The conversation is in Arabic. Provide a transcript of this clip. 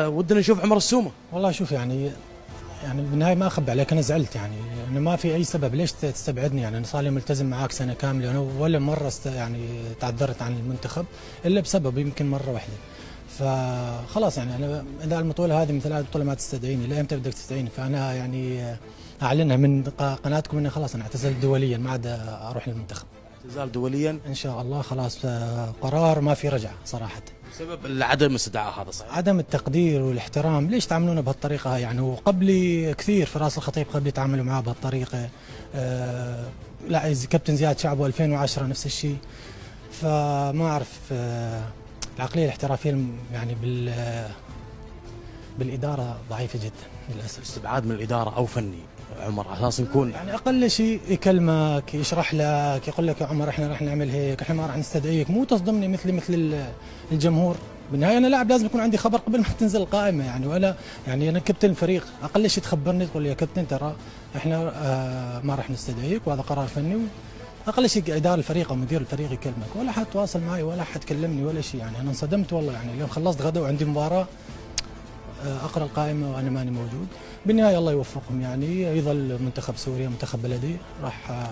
ودنا نشوف عمر السومه. والله شوف يعني بالنهايه ما اخبي عليك، انا زعلت يعني انه ما في اي سبب ليش تستبعدني. يعني انا صار لي ملتزم معاك سنه كامله، انا ولا مره يعني تعذرت عن المنتخب الا بسبب يمكن مره واحده. فخلاص يعني انا اذا البطوله هذه مثل هذه البطوله ما تستدعيني، لا امتى بدك تستدعيني؟ فانا يعني اعلنها من قناتكم اني خلاص انا اعتزلت دوليا، ما عاد اروح للمنتخب. اعتزال دوليا ان شاء الله خلاص، قرار ما في رجعه صراحه. بسبب عدم استدعاء، هذا صحيح؟ عدم التقدير والاحترام، ليش تعاملونا بهالطريقه هاي يعني؟ وقبلي كثير فراس الخطيب قبلي تعاملوا معاه بهالطريقه. لا كابتن زياد شعبه 2010 نفس الشيء. فما اعرف، العقليه الاحترافيه يعني بالاداره ضعيفه جدا للاسف. استبعاد من الاداره او فني عمر على اساس نكون يعني اقل شيء يكلمك، يشرح لك، يقول لك يا عمر احنا راح نعمل هيك، احنا ما راح نستدعيك، مو تصدمني مثل الجمهور. بالنهايه انا لاعب لازم يكون عندي خبر قبل ما تنزل القائمه يعني، ولا يعني انا كابتن الفريق، اقل شيء تخبرني تقول لي يا كابتن ترى احنا ما راح نستدعيك وهذا قرار فني. اقل شيء اداره الفريق او مدير الفريق يكلمك، ولا حد تواصل معي ولا حد كلمني ولا شيء. يعني انا انصدمت والله، يعني اليوم خلصت غدا وعندي مباراه، اقرا القائمه وانا ماني موجود. بالنهايه الله يوفقهم، يعني يظل منتخب سوريا منتخب بلدي راح